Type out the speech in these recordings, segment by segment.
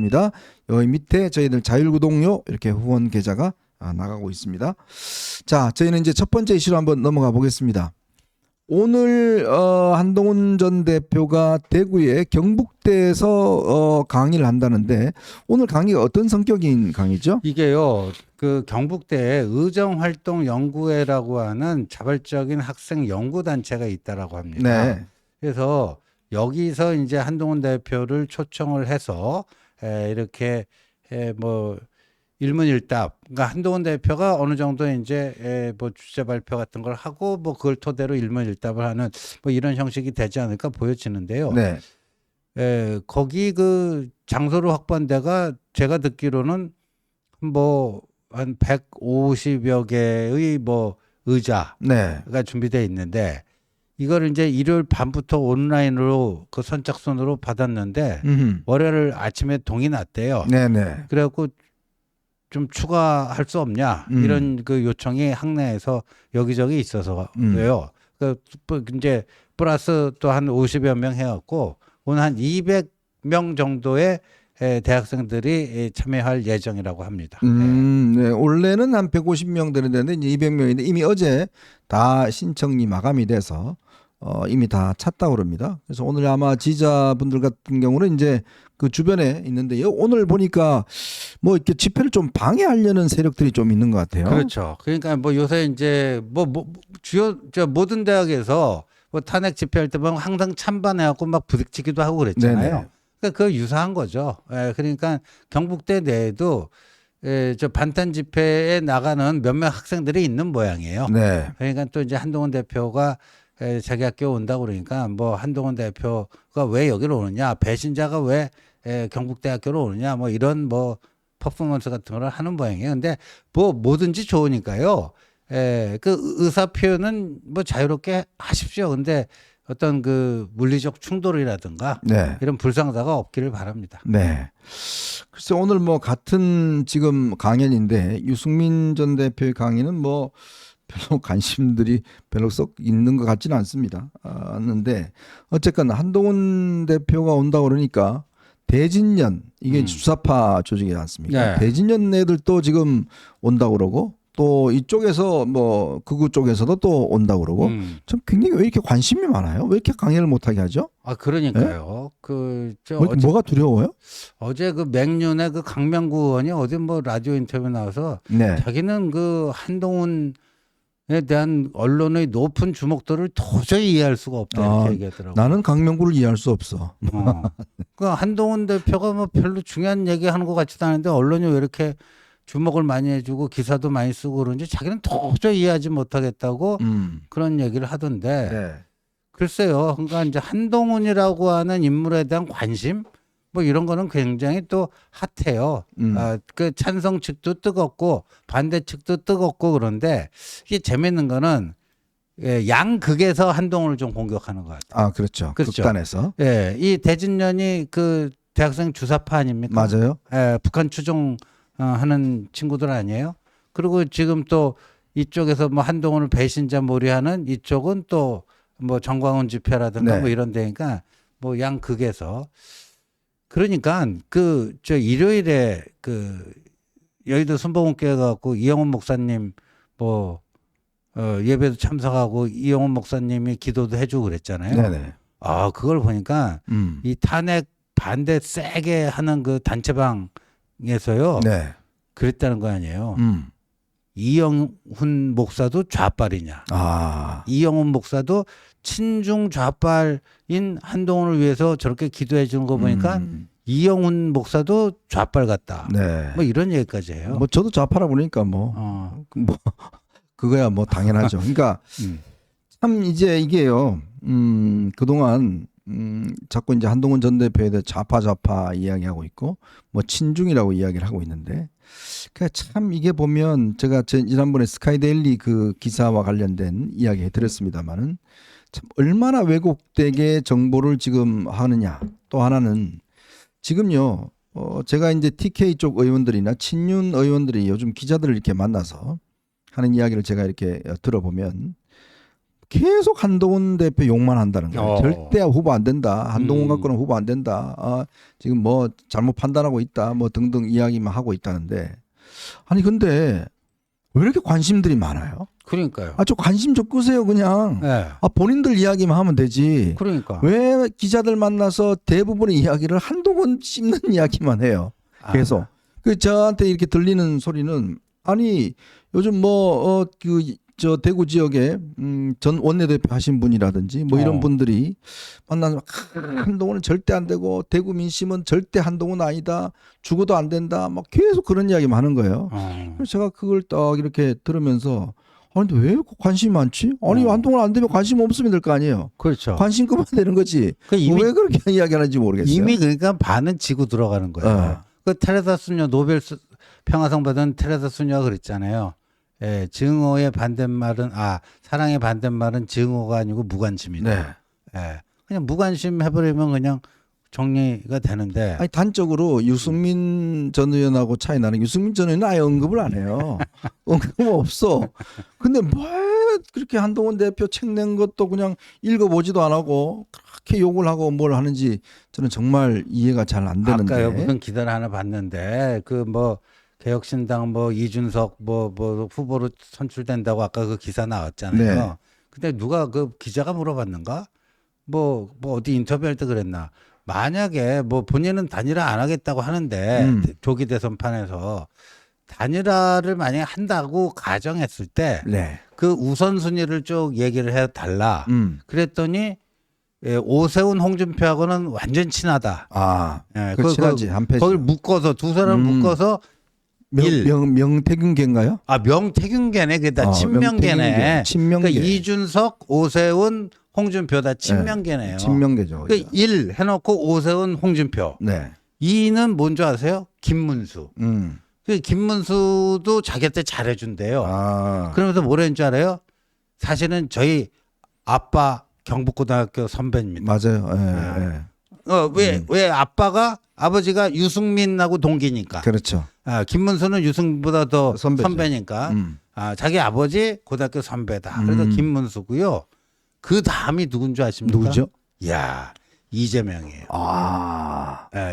입니다. 여기 밑에 저희들 자율구독료 이렇게 후원 계좌가 나가고 있습니다. 자, 저희는 이제 첫 번째 이슈로 한번 넘어가 보겠습니다. 오늘 한동훈 전 대표가 대구의 경북대에서 강의를 한다는데 오늘 강의가 어떤 성격인 강의죠? 이게요, 그 경북대에 의정활동연구회라고 하는 자발적인 학생 연구단체가 있다라고 합니다. 네. 그래서 여기서 이제 한동훈 대표를 초청을 해서 이렇게 뭐 일문일답, 그러니까 한동훈 대표가 어느 정도 이제 뭐 주제 발표 같은 걸 하고 뭐 그걸 토대로 일문일답을 하는 뭐 이런 형식이 되지 않을까 보여지는데요. 네. 거기 그 장소로 확보한 데가 제가 듣기로는 뭐 한 150여 개의 뭐 의자가 네. 준비되어 있는데 이걸 이제 일요일 밤부터 온라인으로 그 선착순으로 받았는데 월요일 아침에 동이 났대요. 네네. 그래갖고 좀 추가할 수 없냐 이런 그 요청이 학내에서 여기저기 있어서요. 그 이제 플러스 또 한 50여 명 해갖고 오늘 한 200명 정도의 대학생들이 참여할 예정이라고 합니다. 네. 원래는 한 150명 되는데 이제 200명인데 이미 어제 다 신청이 마감이 돼서 이미 다 찼다고 그럽니다. 그래서 오늘 아마 지지자분들 같은 경우는 이제 그 주변에 있는데요. 오늘 보니까 뭐 이렇게 집회를 좀 방해하려는 세력들이 좀 있는 것 같아요. 그렇죠. 그러니까 뭐 요새 이제 뭐 주요 모든 대학에서 뭐 탄핵 집회할 때 보면 항상 찬반해갖고 막 부딪히기도 하고 그랬잖아요. 네네. 그러니까 그거 유사한 거죠. 그러니까 경북대 내에도 저 반탄 집회에 나가는 몇몇 학생들이 있는 모양이에요. 네. 그러니까 또 이제 한동훈 대표가 자기 학교 온다고 그러니까 뭐 한동훈 대표가 왜 여기로 오느냐, 배신자가 왜 경북대학교로 오느냐, 뭐 이런 뭐 퍼포먼스 같은 걸 하는 모양이에요. 근데 뭐 뭐든지 좋으니까요. 그 의사 표현은 뭐 자유롭게 하십시오. 근데 어떤 그 물리적 충돌이라든가 네. 이런 불상사가 없기를 바랍니다. 네. 글쎄 오늘 뭐 같은 지금 강연인데 유승민 전 대표의 강의는 뭐 별로 관심들이 별로 썩 있는 것 같지는 않습니다. 는데 어쨌건 한동훈 대표가 온다고 그러니까 대진년 이게 주사파 조직이지 않습니까? 네. 대진년 애들도 지금 온다고 그러고 또 이쪽에서 뭐 극우 쪽에서도 또 온다고 그러고 참 굉장히 왜 이렇게 관심이 많아요? 왜 이렇게 강연을 못하게 하죠? 아 그러니까요. 뭐가 두려워요? 어제 그 맹륜의 그 강명구 의원이 어디 뭐 라디오 인터뷰 나와서 네. 자기는 그 한동훈에 대한 언론의 높은 주목도를 도저히 이해할 수가 없다 이렇게 얘기하더라고요. 나는 강명구를 이해할 수 없어. 그 한동훈 대표가 뭐 별로 중요한 얘기하는 것 같지도 않은데 언론이 왜 이렇게 주목을 많이 해주고 기사도 많이 쓰고 그런지 자기는 도저히 이해하지 못하겠다고 그런 얘기를 하던데 네. 글쎄요. 그러니까 이제 한동훈이라고 하는 인물에 대한 관심 뭐 이런 거는 굉장히 또 핫해요. 그 찬성 측도 뜨겁고 반대 측도 뜨겁고 그런데 이게 재밌는 거는 양극에서 한동훈을 좀 공격하는 것 같아요. 아, 그렇죠. 그렇죠. 극단에서. 예, 이 대진년이 그 대학생 주사파 아닙니까? 맞아요. 북한 추종 하는 친구들 아니에요? 그리고 지금 또 이쪽에서 뭐 한동훈을 배신자 몰이하는 이쪽은 또 뭐 정광훈 집회라든가 네. 뭐 이런 데니까 뭐 양극에서 그러니까 그 저 일요일에 그 여의도 순복음교회 갖고 이영훈 목사님 뭐 예배도 참석하고 이영훈 목사님이 기도도 해주고 그랬잖아요. 네네. 아 그걸 보니까 이 탄핵 반대 세게 하는 그 단체방에서요. 네. 그랬다는 거 아니에요. 이영훈 목사도 좌빨이냐. 아. 이영훈 목사도 친중 좌빨인 한동훈을 위해서 저렇게 기도해 주는 거 보니까 이영훈 목사도 좌빨 같다. 네. 뭐 이런 얘기까지 해요. 뭐 저도 좌파라 보니까 뭐 그거야 뭐 당연하죠. 그러니까 참 이제 이게요. 그동안 자꾸 이제 한동훈 전 대표에 대해 좌파 이야기하고 있고 뭐 친중이라고 이야기를 하고 있는데 참 이게 보면 제가 지난번에 스카이데일리 그 기사와 관련된 이야기 해드렸습니다만은 참 얼마나 왜곡되게 정보를 지금 하느냐. 또 하나는 지금요 제가 이제 TK 쪽 의원들이나 친윤 의원들이 요즘 기자들을 이렇게 만나서 하는 이야기를 제가 이렇게 들어보면 계속 한동훈 대표 욕만 한다는 거예요. 절대 후보 안 된다. 한동훈 갖고는 후보 안 된다. 지금 뭐 잘못 판단하고 있다. 뭐 등등 이야기만 하고 있다는데 아니 근데 왜 이렇게 관심들이 많아요? 그러니까요. 좀 관심 좀 끄세요 그냥. 네. 본인들 이야기만 하면 되지. 그러니까. 왜 기자들 만나서 대부분의 이야기를 한동훈 씹는 이야기만 해요. 계속. 그 저한테 이렇게 들리는 소리는 아니 요즘 뭐 저 대구 지역에 전 원내대표 하신 분이라든지 뭐 이런 분들이 만나서 한동훈은 절대 안 되고 대구 민심은 절대 한동훈 아니다. 죽어도 안 된다. 막 계속 그런 이야기만 하는 거예요. 그래서 제가 그걸 딱 이렇게 들으면서 아니 근데 왜 관심이 많지? 아니 한동훈 안 되면 관심 없으면 될 거 아니에요. 그렇죠. 관심 끄면 되는 거지. 이미, 왜 그렇게 이야기하는지 모르겠어요. 이미 그러니까 반은 지고 들어가는 거예요. 그 테레사 수녀 노벨 평화상 받은 테레사 수녀가 그랬잖아요. 예, 증오의 반대말은 사랑의 반대말은 증오가 아니고 무관심이다. 네. 예, 그냥 무관심 해버리면 그냥 정리가 되는데. 아니 단적으로 유승민 전 의원하고 차이 나는 유승민 전 의원은 아예 언급을 안 해요. 언급 없어. 근데 뭐 그렇게 한동훈 대표 책 낸 것도 그냥 읽어보지도 안 하고 그렇게 욕을 하고 뭘 하는지 저는 정말 이해가 잘 안 되는데. 아까요 무슨 기사를 하나 봤는데 그 뭐 개혁신당 뭐 이준석 뭐 후보로 선출된다고 아까 그 기사 나왔잖아요. 네. 근데 누가 그 기자가 물어봤는가? 뭐 어디 인터뷰할 때 그랬나? 만약에 뭐 본인은 단일화 안 하겠다고 하는데 조기 대선판에서 단일화를 만약에 한다고 가정했을 때 그 네. 우선순위를 쭉 얘기를 해달라. 그랬더니 오세훈 홍준표하고는 완전 친하다. 예, 그 친하지 한 패지. 거기를 묶어서 두 사람 묶어서 명태균계인가요? 명태균계네. 그다 친명계네. 친명계. 그러니까 이준석, 오세훈, 홍준표다 친명계네요. 친명계죠. 그러니까 1 해놓고 오세훈, 홍준표. 네. 2는 뭔지 아세요? 김문수. 음. 그 김문수도 자기한테 잘해준대요. 그러면서 뭐라는 줄 알아요? 사실은 저희 아빠 경북고등학교 선배입니다. 맞아요. 왜 아빠가 아버지가 유승민하고 동기니까. 그렇죠. 김문수는 유승민보다 더 선배죠. 선배니까. 자기 아버지 고등학교 선배다. 그래서 김문수고요. 그 다음이 누군 줄 아십니까? 누구죠? 야, 이재명이에요.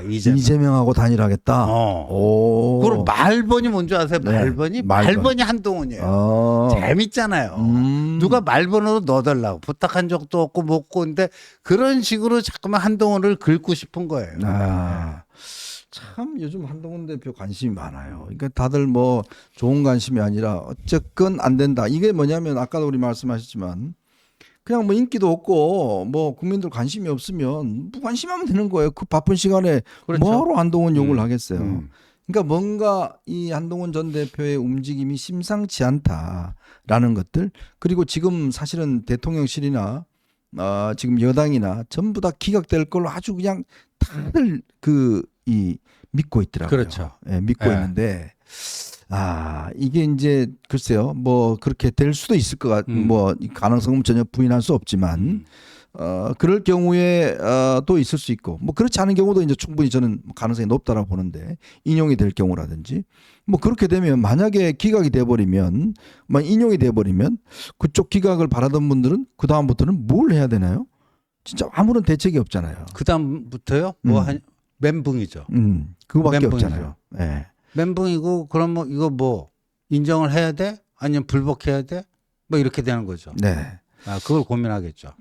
이재명. 이재명하고 단일하겠다. 오. 그럼 말번이 뭔지 아세요? 말번이? 말번이 한동훈이에요. 재밌잖아요. 누가 말번으로 넣어달라고 부탁한 적도 없고 먹고 근데 그런 식으로 자꾸만 한동훈을 긁고 싶은 거예요. 참 요즘 한동훈 대표 관심이 많아요. 그러니까 다들 뭐 좋은 관심이 아니라 어쨌건 안 된다. 이게 뭐냐면 아까도 우리 말씀하셨지만 그냥 뭐 인기도 없고 뭐 국민들 관심이 없으면 무관심하면 되는 거예요. 그 바쁜 시간에 그렇죠. 뭐하러 한동훈 욕을 하겠어요. 그러니까 뭔가 이 한동훈 전 대표의 움직임이 심상치 않다라는 것들 그리고 지금 사실은 대통령실이나 지금 여당이나 전부 다 기각될 걸로 아주 그냥 다들 믿고 있더라고요. 그렇죠. 믿고 있는데 이게 이제 글쎄요 뭐 그렇게 될 수도 있을 것 뭐 가능성은 전혀 부인할 수 없지만 그럴 경우에 또 있을 수 있고 뭐 그렇지 않은 경우도 이제 충분히 저는 가능성이 높다라고 보는데 인용이 될 경우라든지 뭐 그렇게 되면 만약에 기각이 돼버리면 인용이 돼버리면 그쪽 기각을 바라던 분들은 그 다음부터는 뭘 해야 되나요? 진짜 아무런 대책이 없잖아요. 그 다음부터요? 멘붕이죠. 그거밖에 멘붕이죠. 없잖아요. 네. 멘붕이고 그럼 뭐 이거 뭐 인정을 해야 돼? 아니면 불복해야 돼? 뭐 이렇게 되는 거죠. 네. 그걸 고민하겠죠.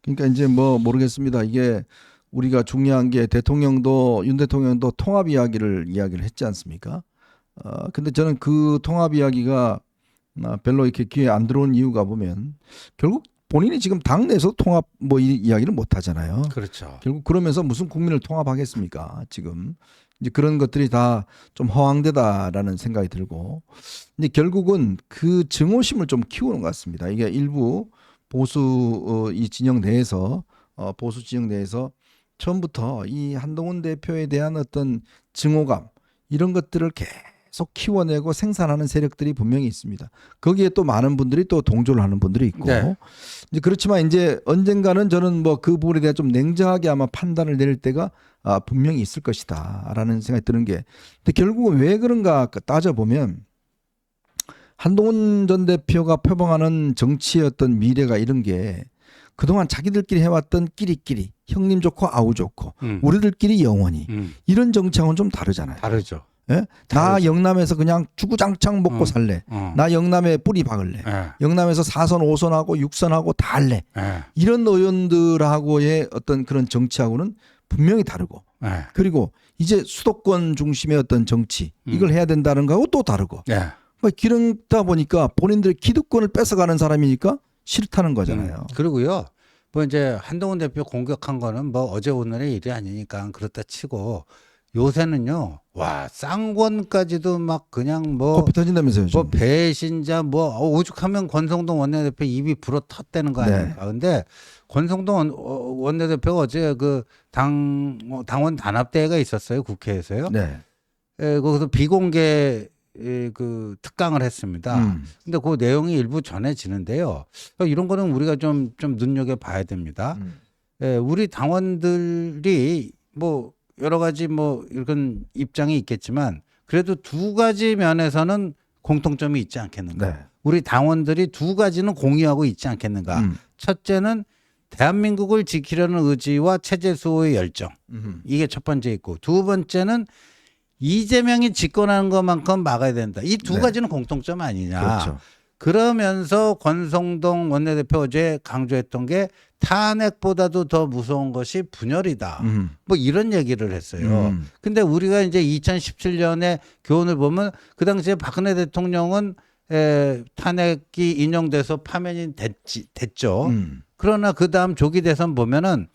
그러니까 이제 뭐 모르겠습니다. 이게 우리가 중요한 게 윤 대통령도 통합 이야기를 했지 않습니까? 근데 저는 그 통합 이야기가 별로 이렇게 귀에 안 들어온 이유가 보면 결국 본인이 지금 당내에서 통합 뭐 이 이야기를 못 하잖아요. 그렇죠. 결국 그러면서 무슨 국민을 통합하겠습니까? 지금 이제 그런 것들이 다 좀 허황되다라는 생각이 들고, 근데 결국은 그 증오심을 좀 키우는 것 같습니다. 이게 일부 보수 이 진영 내에서 보수 진영 내에서 처음부터 이 한동훈 대표에 대한 어떤 증오감 이런 것들을 계속 키워내고 생산하는 세력들이 분명히 있습니다. 거기에 또 많은 분들이 또 동조를 하는 분들이 있고, 네. 이제 그렇지만 이제 언젠가는 저는 뭐 그 부분에 대해 좀 냉정하게 아마 판단을 내릴 때가 분명히 있을 것이다라는 생각이 드는 게, 근데 결국은 왜 그런가 따져보면 한동훈 전 대표가 표방하는 정치의 어떤 미래가 이런 게 그동안 자기들끼리 해왔던 끼리끼리 형님 좋고 아우 좋고 우리들끼리 영원히 이런 정치하고는 좀 다르잖아요. 다르죠. 예? 나 영남에서 그냥 주구장창 먹고 살래. 나 영남에 뿌리 박을래. 영남에서 4선 5선하고 6선하고 다 할래. 이런 의원들하고의 어떤 그런 정치하고는 분명히 다르고 그리고 이제 수도권 중심의 어떤 정치 이걸 해야 된다는 거하고 또 다르고 그러다 보니까 본인들의 기득권을 뺏어가는 사람이니까 싫다는 거잖아요. 그리고요. 뭐 이제 한동훈 대표 공격한 거는 뭐 어제 오늘의 일이 아니니까 그렇다 치고 요새는요. 와, 쌍권까지도 막 그냥 뭐 코피 터진다면서요. 뭐 배신자 뭐 오죽하면 권성동 원내대표 입이 불어 텄다는 거 아닙니까? 근데 권성동 원내대표가 어제 그 당원 단합대회가 있었어요. 국회에서요. 거기서 비공개 그 특강을 했습니다. 근데 그 내용이 일부 전해지는데요. 이런 거는 우리가 좀 눈여겨 봐야 됩니다. 우리 당원들이 뭐 여러 가지 뭐 이런 입장이 있겠지만 그래도 두 가지 면에서는 공통점이 있지 않겠는가. 우리 당원들이 두 가지는 공유하고 있지 않겠는가. 첫째는 대한민국을 지키려는 의지와 체제 수호의 열정. 이게 첫 번째 있고 두 번째는 이재명이 집권하는 것만큼 막아야 된다. 이 두 가지는 공통점 아니냐. 그렇죠. 그러면서 권성동 원내대표 어제 강조했던 게 탄핵보다도 더 무서운 것이 분열이다. 뭐 이런 얘기를 했어요. 근데 우리가 이제 2017년에 교훈을 보면 그 당시에 박근혜 대통령은 탄핵이 인용돼서 파면이 됐죠. 그러나 그 다음 조기 대선 보면은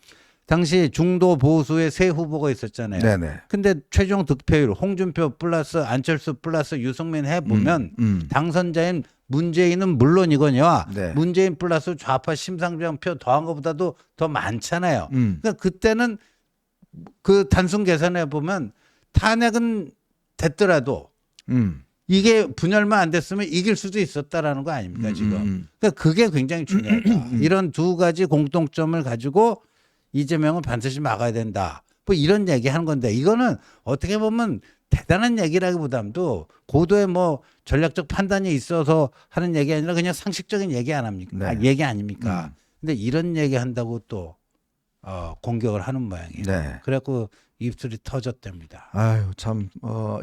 당시 중도 보수의 세 후보가 있었잖아요. 근데 최종 득표율 홍준표 플러스 안철수 플러스 유승민 해보면 당선자인 문재인은 물론이거니와 문재인 플러스 좌파 심상정표 더한 것보다도 더 많잖아요. 그러니까 그때는 그 단순 계산해 보면 탄핵은 됐더라도 이게 분열만 안 됐으면 이길 수도 있었다라는 거 아닙니까 지금. 그러니까 그게 굉장히 중요하다. 이런 두 가지 공통점을 가지고 이재명은 반드시 막아야 된다. 뭐 이런 얘기 하는 건데 이거는 어떻게 보면 대단한 얘기라기보다도 고도의 뭐 전략적 판단이 있어서 하는 얘기 아니라 그냥 상식적인 얘기 안 합니까? 얘기 아닙니까? 근데 이런 얘기 한다고 또 공격을 하는 모양이에요. 그래갖고 입술이 터졌답니다. 아유 참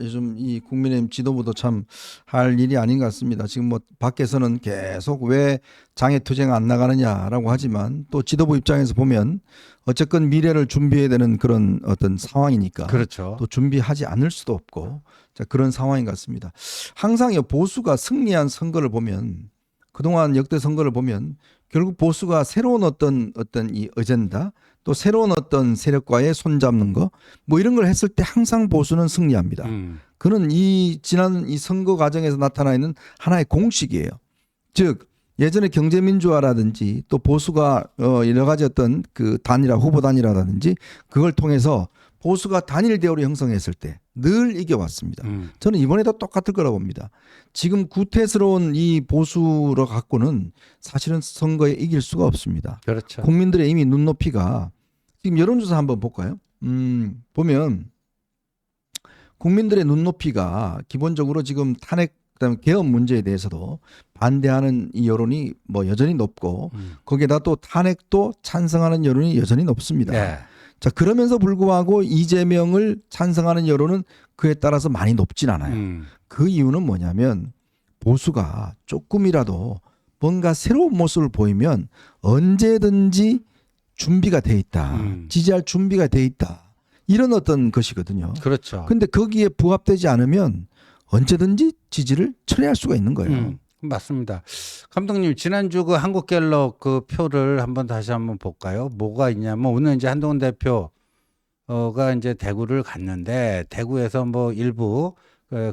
요즘 이 국민의힘 지도부도 참 할 일이 아닌 것 같습니다. 지금 뭐 밖에서는 계속 왜 장애투쟁 안 나가느냐라고 하지만 또 지도부 입장에서 보면 어쨌건 미래를 준비해야 되는 그런 어떤 상황이니까 그렇죠. 또 준비하지 않을 수도 없고 자, 그런 상황인 것 같습니다. 항상 이 보수가 승리한 선거를 보면 그동안 역대 선거를 보면 결국 보수가 새로운 어떤 이 어젠다 또 새로운 어떤 세력과의 손잡는 거 뭐 이런 걸 했을 때 항상 보수는 승리합니다. 그는 이 지난 이 선거 과정에서 나타나 있는 하나의 공식이에요. 즉 예전에 경제민주화라든지 또 보수가 여러 가지 어떤 그 단일화 후보 단일화라든지 그걸 통해서 보수가 단일 대우를 형성했을 때 늘 이겨왔습니다. 저는 이번에도 똑같을 거라고 봅니다. 지금 구태스러운 이 보수로 갖고는 사실은 선거에 이길 수가 없습니다. 그렇죠. 국민들의 이미 눈높이가 지금 여론조사 한번 볼까요? 보면 국민들의 눈높이가 기본적으로 지금 탄핵 그다음에 개헌 문제에 대해서도 반대하는 이 여론이 뭐 여전히 높고 거기에다 또 탄핵도 찬성하는 여론이 여전히 높습니다. 자 그러면서 불구하고 이재명을 찬성하는 여론은 그에 따라서 많이 높진 않아요. 그 이유는 뭐냐면 보수가 조금이라도 뭔가 새로운 모습을 보이면 언제든지 준비가 돼 있다. 지지할 준비가 돼 있다. 이런 어떤 것이거든요. 그렇죠. 근데 거기에 부합되지 않으면 언제든지 지지를 철회할 수가 있는 거예요. 맞습니다. 감독님 지난주 그 한국갤럽 그 표를 다시 한번 볼까요? 뭐가 있냐면 오늘 이제 한동훈 대표가 이제 대구를 갔는데 대구에서 뭐 일부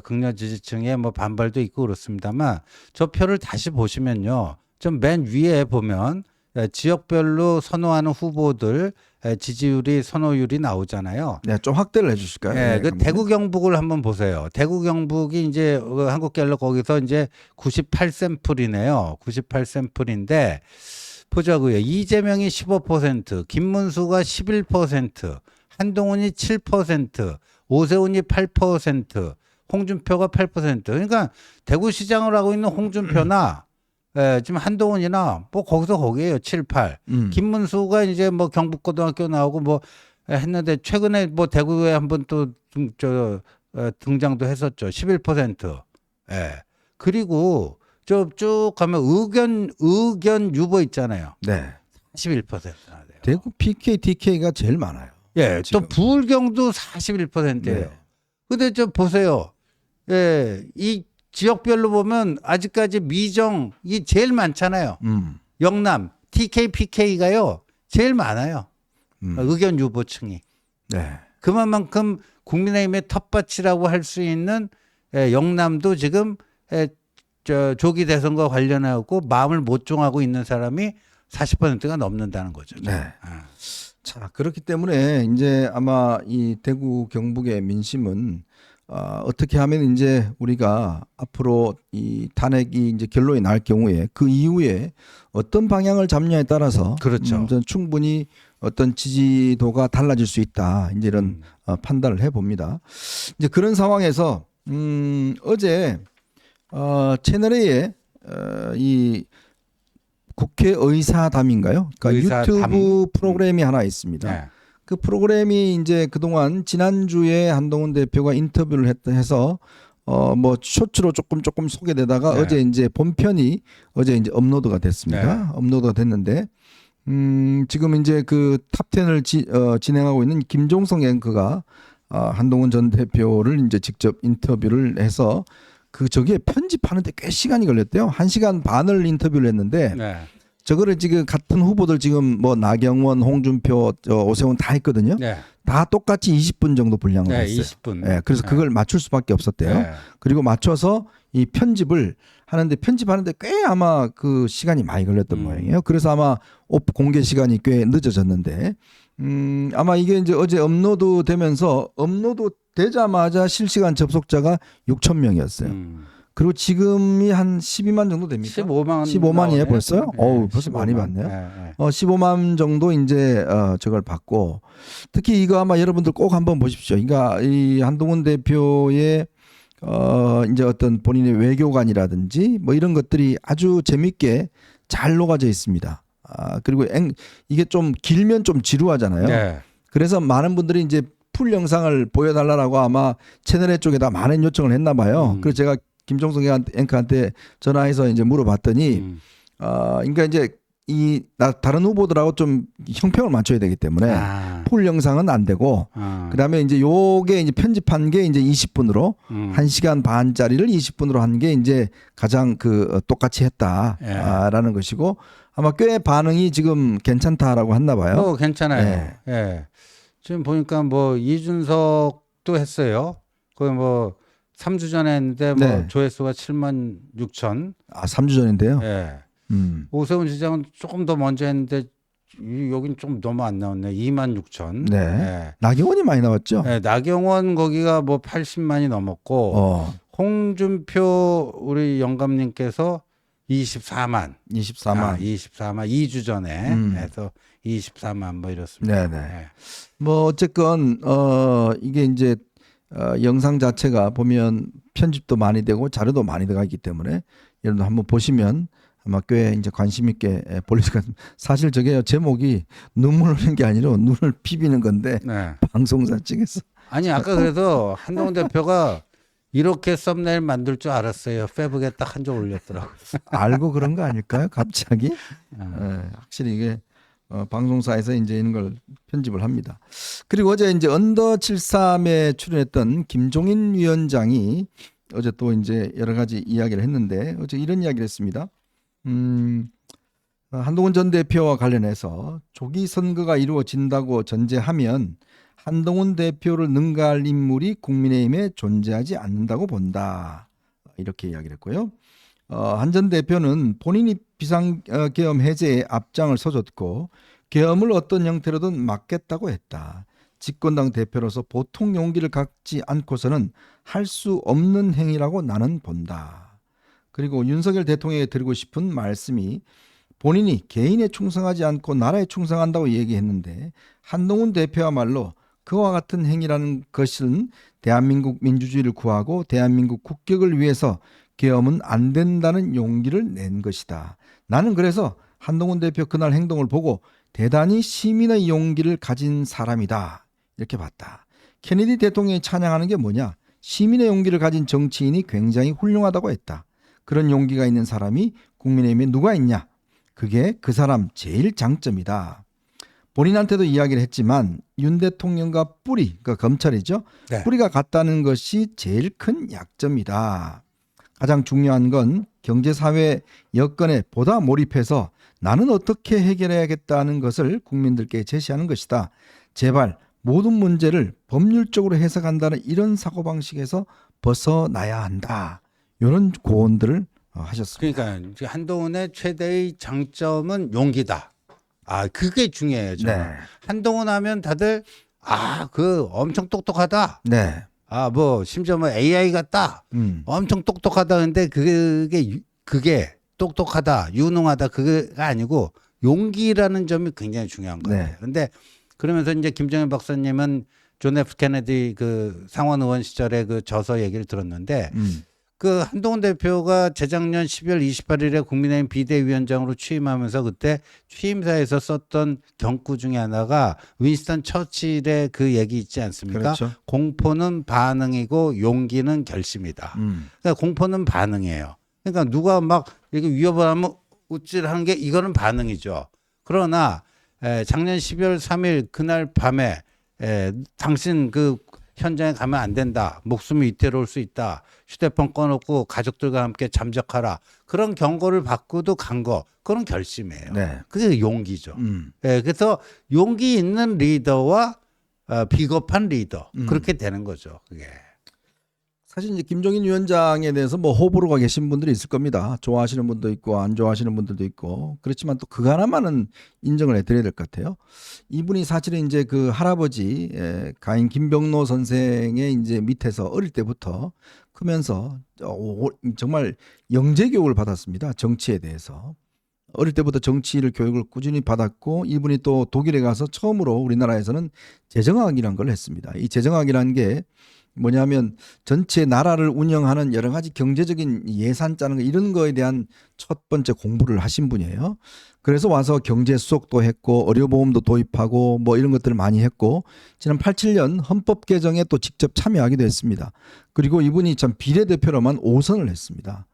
극렬 지지층의 뭐 반발도 있고 그렇습니다만 저 표를 다시 보시면요. 좀 맨 위에 보면 지역별로 선호하는 후보들 지지율이 선호율이 나오잖아요. 네, 좀 확대를 해주실까요? 네, 그 대구 경북을 한번 보세요. 대구 경북이 이제 한국갤럽 거기서 이제 98샘플이네요. 98샘플인데 보자고요. 이재명이 15%, 김문수가 11%, 한동훈이 7%, 오세훈이 8%, 홍준표가 8%. 그러니까 대구시장을 하고 있는 홍준표나 지금 한동훈이나 뭐 거기서 거기에요. 7, 8. 김문수가 이제 뭐 경북고등학교 나오고 뭐 했는데 최근에 뭐 대구에 한번 또 등장도 했었죠. 11%. 예. 그리고 저 쭉 가면 의견 유보 있잖아요. 네. 41%나 돼요. 대구 PK, DK가 제일 많아요. 예. 지금. 또 부울경도 41%예요. 네. 근데 저 보세요. 예. 이 지역별로 보면 아직까지 미정이 제일 많잖아요. 영남, TK, PK가요. 제일 많아요. 의견 유보층이. 네. 그만큼 국민의힘의 텃밭이라고 할 수 있는 영남도 지금 조기 대선과 관련하고 마음을 못 정하고 있는 사람이 40%가 넘는다는 거죠. 네. 자, 그렇기 때문에 이제 아마 이 대구 경북의 민심은 어떻게 하면 이제 우리가 앞으로 이 탄핵이 이제 결론이 날 경우에 그 이후에 어떤 방향을 잡냐에 따라서 그렇죠. 저는 충분히 어떤 지지도가 달라질 수 있다. 이제 이런 판단을 해 봅니다. 이제 그런 상황에서 어제 채널A에 이 국회의사담인가요? 그러니까 의사담. 유튜브 프로그램이 하나 있습니다. 네. 그 프로그램이 이제 그동안 지난주에 한동훈 대표가 인터뷰를 해서 뭐 쇼츠로 조금 소개되다가 네. 어제 이제 본편이 어제 이제 업로드가 됐습니다. 네. 업로드가 됐는데 지금 이제 그 탑10을 진행하고 있는 김종성 앵커가 한동훈 전 대표를 이제 직접 인터뷰를 해서 저기에 편집하는데 꽤 시간이 걸렸대요. 1시간 반을 인터뷰를 했는데 네. 저거를 지금 같은 후보들 지금 뭐 나경원, 홍준표, 오세훈 다 했거든요. 네. 다 똑같이 20분 정도 분량을 네. 했어요. 20분. 예, 그래서 그걸 맞출 수밖에 없었대요. 네. 그리고 맞춰서 이 편집을 하는데 편집하는데 꽤 아마 그 시간이 많이 걸렸던 모양이에요. 그래서 아마 공개 시간이 꽤 늦어졌는데 아마 이게 이제 어제 업로드 되면서 업로드 되자마자 실시간 접속자가 6천 명이었어요. 그리고 지금이 한 12만 정도 됩니까? 15만이에요 벌써요? 어우, 벌써 15만. 많이 받네요. 네. 15만 정도 이제 저걸 받고 특히 이거 아마 여러분들 꼭 한번 보십시오. 그러니까 이 한동훈 대표의 이제 어떤 본인의 외교관이라든지 뭐 이런 것들이 아주 재밌게 잘 녹아져 있습니다. 그리고 이게 좀 길면 좀 지루하잖아요. 네. 그래서 많은 분들이 이제 풀 영상을 보여달라고 아마 채널A 쪽에다 많은 요청을 했나 봐요. 그래서 제가 김종성 앵커한테 전화해서 이제 물어봤더니 그러니까 이제 다른 후보들하고 좀 형평을 맞춰야 되기 때문에 풀 영상은 안 되고 그다음에 이제 요게 이제 편집한 게 이제 20분으로 1시간 반짜리를 20분으로 한 게 이제 가장 똑같이 했다라는 것이고 아마 꽤 반응이 지금 괜찮다라고 했나 봐요. 괜찮아요. 네. 예. 지금 보니까 뭐 이준석도 했어요. 거의 뭐 3주 전에 했는데 뭐 네. 조회수가 7만 6천. 3주 전인데요. 예. 오세훈 오세훈 시장은 조금 더 먼저 했는데 여긴 좀 너무 안 나왔네. 2만 6천. 네. 예. 나경원이 많이 나왔죠. 네, 나경원 거기가 뭐 80만이 넘었고 홍준표 우리 영감님께서 24만. 24만. 24만 2주 전에 해서 24만 뭐 이렇습니다. 네네. 네. 뭐 어쨌건 이게 이제 영상 자체가 보면 편집도 많이 되고 자료도 많이 들어가 있기 때문에 여러분 한번 보시면 아마 꽤 이제 관심 있게 볼 수 있습니다. 사실 저게 제목이 눈물 흘리는 게 아니라 눈을 비비는 건데 네. 방송사 측에서 아니 아까 그래도 한동훈 대표가 이렇게 썸네일 만들 줄 알았어요. 페북에 딱 한 줄 올렸더라고요. 알고 그런 거 아닐까요? 갑자기 확실히 이게 방송사에서 이제 이런 걸 편집을 합니다. 그리고 어제 이제 언더 73에 출연했던 김종인 위원장이 어제 또 이제 여러 가지 이야기를 했는데 어제 이런 이야기를 했습니다. 한동훈 전 대표와 관련해서 조기 선거가 이루어진다고 전제하면 한동훈 대표를 능가할 인물이 국민의힘에 존재하지 않는다고 본다. 이렇게 이야기를 했고요. 한 전 대표는 본인이 비상계엄 해제에 앞장을 서줬고 계엄을 어떤 형태로든 막겠다고 했다. 집권당 대표로서 보통 용기를 갖지 않고서는 할 수 없는 행위라고 나는 본다. 그리고 윤석열 대통령에게 드리고 싶은 말씀이 본인이 개인에 충성하지 않고 나라에 충성한다고 얘기했는데 한동훈 대표야말로 그와 같은 행위라는 것은 대한민국 민주주의를 구하고 대한민국 국격을 위해서 계엄은 안 된다는 용기를 낸 것이다. 나는 그래서 한동훈 대표 그날 행동을 보고 대단히 시민의 용기를 가진 사람이다. 이렇게 봤다. 케네디 대통령이 찬양하는 게 뭐냐? 시민의 용기를 가진 정치인이 굉장히 훌륭하다고 했다. 그런 용기가 있는 사람이 국민의힘에 누가 있냐? 그게 그 사람 제일 장점이다. 본인한테도 이야기를 했지만 윤 대통령과 뿌리, 그러니까 검찰이죠. 네. 뿌리가 같다는 것이 제일 큰 약점이다. 가장 중요한 건 경제사회 여건에 보다 몰입해서 나는 어떻게 해결해야겠다는 것을 국민들께 제시하는 것이다. 제발 모든 문제를 법률적으로 해석한다는 이런 사고방식에서 벗어나야 한다. 이런 고언들을 하셨습니다. 그러니까 이제 한동훈의 최대의 장점은 용기다. 아, 그게 중요해요. 저는. 네. 한동훈 하면 다들 그 엄청 똑똑하다. 네. 뭐 심지어 뭐 AI 같다. 엄청 똑똑하다. 근데 그게 똑똑하다, 유능하다 그게 아니고 용기라는 점이 굉장히 중요한 거예요. 네. 그런데 그러면서 이제 김정일 박사님은 존 F 케네디 그 상원 의원 시절에 그 저서 얘기를 들었는데 그 한동훈 대표가 재작년 12월 28일에 국민의힘 비대위원장으로 취임하면서 그때 취임사에서 썼던 경구 중에 하나가 윈스턴 처칠의 그 얘기 있지 않습니까? 그렇죠. 공포는 반응이고 용기는 결심이다. 그러니까 공포는 반응이에요. 그러니까 누가 막 이렇게 위협을 하면 우쭐하는 게 이거는 반응이죠. 그러나 작년 12월 3일 그날 밤에 당신 그 현장에 가면 안 된다. 목숨이 위태로울 수 있다. 휴대폰 꺼놓고 가족들과 함께 잠적하라. 그런 경고를 받고도 간 거. 그런 결심이에요. 네. 그게 용기죠. 그래서 용기 있는 리더와 비겁한 리더. 그렇게 되는 거죠. 그게. 사실 이제 김종인 위원장에 대해서 뭐 호불호가 계신 분들이 있을 겁니다. 좋아하시는 분도 있고 안 좋아하시는 분들도 있고 그렇지만 또 그거 하나만은 인정을 해드려야 될 것 같아요. 이분이 사실은 이제 그 할아버지 가인 김병로 선생의 이제 밑에서 어릴 때부터 크면서 정말 영재 교육을 받았습니다. 정치에 대해서. 어릴 때부터 정치를 교육을 꾸준히 받았고 이분이 또 독일에 가서 처음으로 우리나라에서는 재정학이라는 걸 했습니다. 이 재정학이라는 게 뭐냐면 전체 나라를 운영하는 여러 가지 경제적인 예산 짜는 거 이런 거에 대한 첫 번째 공부를 하신 분이에요. 그래서 와서 경제 수석도 했고 의료보험도 도입하고 뭐 이런 것들을 많이 했고 지난 87년 헌법 개정에 또 직접 참여하기도 했습니다. 그리고 이분이 참 비례대표로만 5선을 했습니다.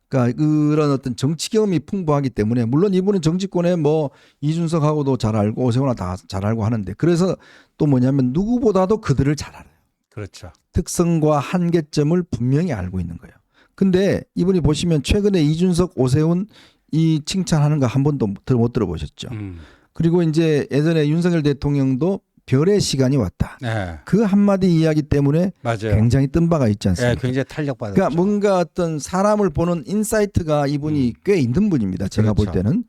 그러니까 그런 어떤 정치 경험이 풍부하기 때문에 물론 이분은 정치권에 뭐 이준석하고도 잘 알고 오세훈아 다 잘 알고 하는데 그래서 또 뭐냐면 누구보다도 그들을 잘 알아요. 그렇죠. 특성과 한계점을 분명히 알고 있는 거예요. 근데 이분이 보시면 최근에 이준석, 오세훈 이 칭찬하는 거 한 번도 못 들어보셨죠. 그리고 이제 예전에 윤석열 대통령도 별의 시간이 왔다. 네. 그 한마디 이야기 때문에 맞아요. 굉장히 뜬 바가 있지 않습니까? 네, 굉장히 탄력받았죠. 그러니까 뭔가 어떤 사람을 보는 인사이트가 이분이 꽤 있는 분입니다. 제가 그렇죠. 볼 때는.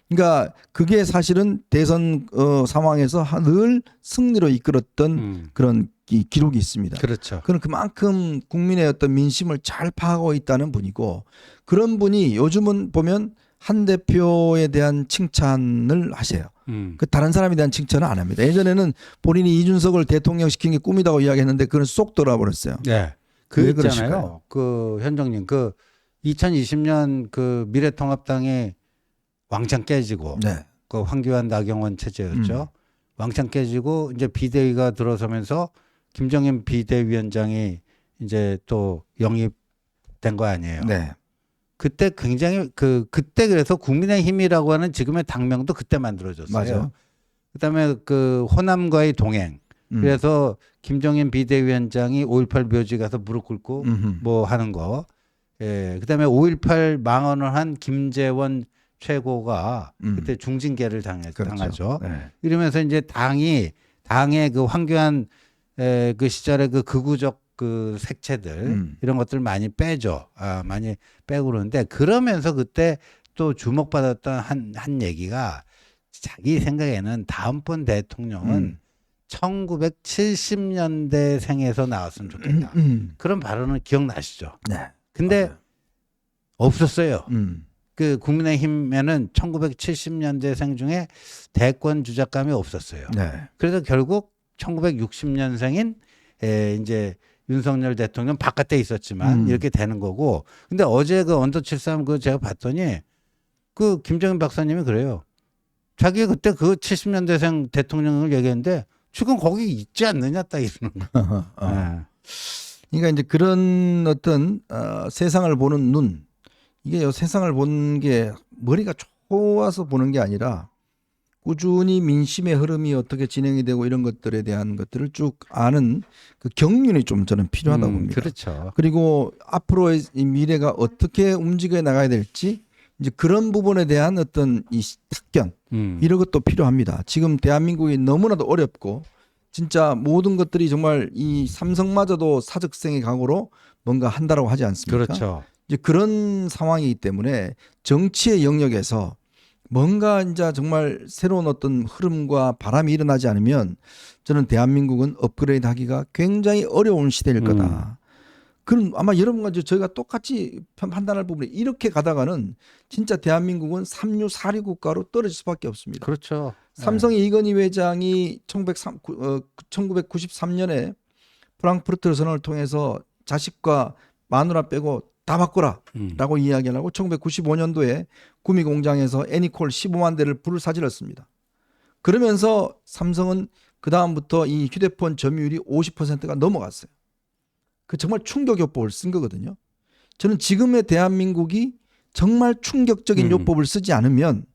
그러니까 그게 사실은 대선 상황에서 늘 승리로 이끌었던 그런 기록이 있습니다. 그렇죠. 그는 그만큼 국민의 어떤 민심을 잘 파악하고 있다는 분이고 그런 분이 요즘은 보면 한 대표에 대한 칭찬을 하세요. 그 다른 사람에 대한 칭찬은 안 합니다. 예전에는 본인이 이준석을 대통령 시킨 게 꿈이다고 이야기했는데 그건 쏙 돌아버렸어요. 네. 그 왜 있잖아요. 그러실까요? 그 현정님 그 2020년 그 미래통합당이 왕창 깨지고 네. 그 황교안 나경원 체제였죠. 왕창 깨지고 이제 비대위가 들어서면서 김정인 비대위원장이 이제 또 영입된 거 아니에요. 네. 그때 굉장히 그때 그래서 국민의힘이라고 하는 지금의 당명도 그때 만들어졌어요. 맞아요. 그다음에 그 호남과의 동행. 그래서 김정인 비대위원장이 5.18 묘지 가서 무릎 꿇고 뭐 하는 거. 예. 그다음에 5.18 망언을 한 김재원 최고가 그때 중징계를 그렇죠. 당하죠. 네. 이러면서 이제 당의 그 황교안 그 시절의 그 극우적 그 색채들 이런 것들 많이 빼죠. 많이 빼고 그러는데 그러면서 그때 또 주목받았던 한 얘기가 자기 생각에는 다음번 대통령은 1970년대 생에서 나왔으면 좋겠다. 그런 발언을 기억나시죠? 네. 근데 맞아요. 없었어요. 그 국민의힘에는 1970년대생 중에 대권 주작감이 없었어요. 네. 그래서 결국 1960년생인 이제 윤석열 대통령 바깥에 있었지만 이렇게 되는 거고. 근데 어제 그 언더 73 그 제가 봤더니 그 김정인 박사님이 그래요. 자기 그때 그 70년대생 대통령을 얘기했는데 지금 거기 있지 않느냐 딱 이러는 거. 네. 그러니까 이제 그런 어떤 세상을 보는 눈, 이게 세상을 보는 게 머리가 좋아서 보는 게 아니라 꾸준히 민심의 흐름이 어떻게 진행이 되고 이런 것들에 대한 것들을 쭉 아는 그 경륜이 좀 저는 필요하다고 봅니다. 그렇죠. 그리고 앞으로의 이 미래가 어떻게 움직여 나가야 될지 이제 그런 부분에 대한 어떤 이 탁견 이런 것도 필요합니다. 지금 대한민국이 너무나도 어렵고 진짜 모든 것들이 정말 이 삼성마저도 사직생의 각오로 뭔가 한다라고 하지 않습니까? 그렇죠. 이제 그런 상황이기 때문에 정치의 영역에서 뭔가 이제 정말 새로운 어떤 흐름과 바람이 일어나지 않으면 저는 대한민국은 업그레이드 하기가 굉장히 어려운 시대일 거다. 그럼 아마 여러분과 저희가 똑같이 판단할 부분이 이렇게 가다가는 진짜 대한민국은 3류 4류 국가로 떨어질 수밖에 없습니다. 그렇죠. 삼성의 이건희 회장이 1993년에 프랑크푸르트 선언을 통해서 자식과 마누라 빼고 다 바꿔라라고 이야기를 하고 1995년도에 구미 공장에서 애니콜 15만 대를 불을 사질렀습니다. 그러면서 삼성은 그 다음부터 이 휴대폰 점유율이 50%가 넘어갔어요. 그 정말 충격요법을 쓴 거거든요. 저는 지금의 대한민국이 정말 충격적인 요법을 쓰지 않으면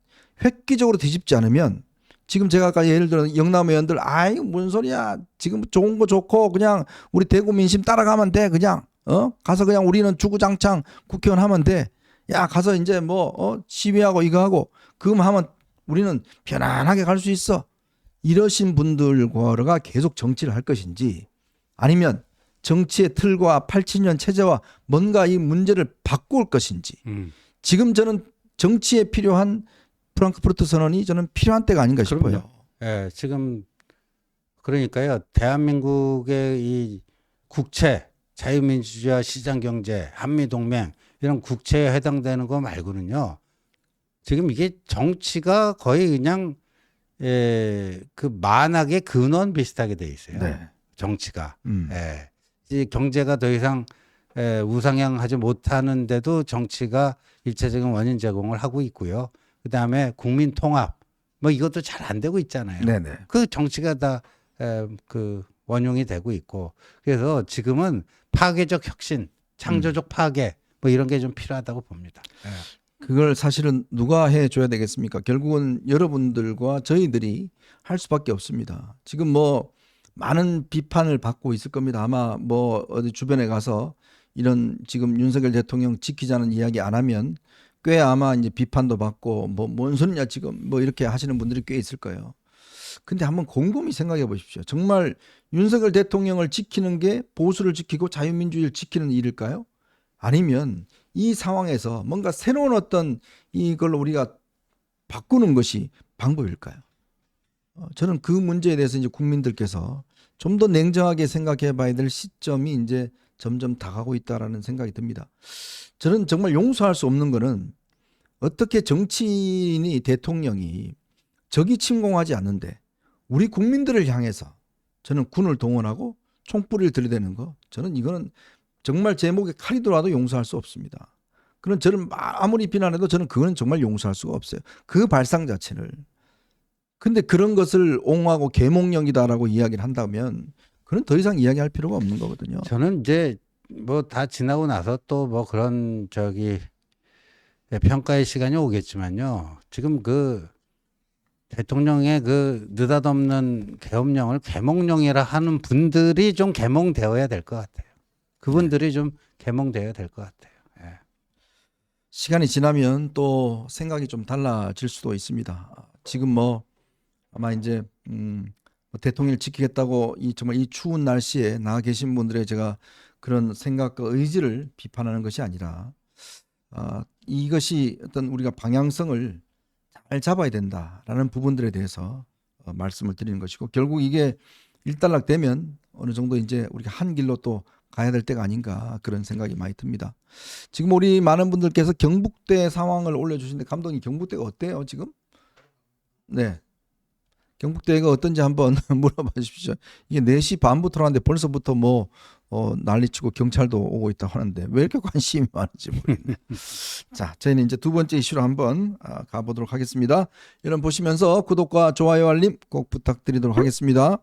획기적으로 뒤집지 않으면 지금 제가 아까 예를 들어 영남 의원들 아이 뭔 소리야 지금 좋은 거 좋고 그냥 우리 대구 민심 따라가면 돼 그냥 가서 그냥 우리는 주구장창 국회의원 하면 돼. 야 가서 이제 뭐 시위하고 이거 하고 그거 하면 우리는 편안하게 갈 수 있어. 이러신 분들과 계속 정치를 할 것인지 아니면 정치의 틀과 87년 체제와 뭔가 이 문제를 바꿀 것인지 지금 저는 정치에 필요한 프랑크푸르트 선언이 저는 필요한 때가 아닌가 싶어요. 예, 지금 그러니까요. 대한민국의 이 국채, 자유민주주의와 시장경제, 한미동맹 이런 국채에 해당되는 거 말고는요. 지금 이게 정치가 거의 그냥 그 만악의 근원 비슷하게 돼 있어요. 네. 정치가. 이 경제가 더 이상 우상향하지 못하는데도 정치가 일차적인 원인 제공을 하고 있고요. 그다음에 국민 통합 뭐 이것도 잘 안 되고 있잖아요. 네네. 그 정치가 다 그 원흉이 되고 있고 그래서 지금은 파괴적 혁신, 창조적 파괴 뭐 이런 게 좀 필요하다고 봅니다. 그걸 사실은 누가 해줘야 되겠습니까? 결국은 여러분들과 저희들이 할 수밖에 없습니다. 지금 뭐 많은 비판을 받고 있을 겁니다. 아마 뭐 어디 주변에 가서 이런 지금 윤석열 대통령 지키자는 이야기 안 하면 꽤 아마 이제 비판도 받고 뭐 뭔 소리냐 지금 뭐 이렇게 하시는 분들이 꽤 있을 거예요. 근데 한번 곰곰이 생각해 보십시오. 정말 윤석열 대통령을 지키는 게 보수를 지키고 자유민주주의를 지키는 일일까요? 아니면 이 상황에서 뭔가 새로운 어떤 이걸로 우리가 바꾸는 것이 방법일까요? 저는 그 문제에 대해서 이제 국민들께서 좀 더 냉정하게 생각해 봐야 될 시점이 이제 점점 다가오고 있다라는 생각이 듭니다. 저는 정말 용서할 수 없는 거는 어떻게 정치인이 대통령이 적이 침공하지 않는데 우리 국민들을 향해서 저는 군을 동원하고 총불을 들이대는 거 저는 이거는 정말 제 목에 칼이 들어와도 용서할 수 없습니다. 그런 저는 아무리 비난해도 저는 그거는 정말 용서할 수가 없어요. 그 발상 자체를. 근데 그런 것을 옹호하고 계몽령이다라고 이야기를 한다면 그건 더 이상 이야기할 필요가 없는 거거든요. 저는 이제 뭐 다 지나고 나서 또 뭐 그런 평가의 시간이 오겠지만요. 지금 그 대통령의 그 느닷없는 계엄령을 계몽령이라 하는 분들이 좀 계몽되어야 될 것 같아요. 그분들이 좀 계몽되어야 될 것 같아요. 예. 시간이 지나면 또 생각이 좀 달라질 수도 있습니다. 지금 뭐 아마 이제 대통령을 지키겠다고 정말 이 추운 날씨에 나와 계신 분들의 제가 그런 생각과 의지를 비판하는 것이 아니라 이것이 어떤 우리가 방향성을 잘 잡아야 된다라는 부분들에 대해서 말씀을 드리는 것이고 결국 이게 일단락되면 어느 정도 이제 우리가 한 길로 또 가야 될 때가 아닌가 그런 생각이 많이 듭니다. 지금 우리 많은 분들께서 경북대 상황을 올려주시는데 감독님 경북대가 어때요 지금? 네. 경북대가 어떤지 한번 물어봐 주십시오. 이게 4시 반부터 하는데 벌써부터 뭐 난리치고 경찰도 오고 있다고 하는데 왜 이렇게 관심이 많은지 모르겠네요. 자, 저희는 이제 두 번째 이슈로 한번 가보도록 하겠습니다. 여러분 보시면서 구독과 좋아요 알림 꼭 부탁드리도록 하겠습니다.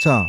자,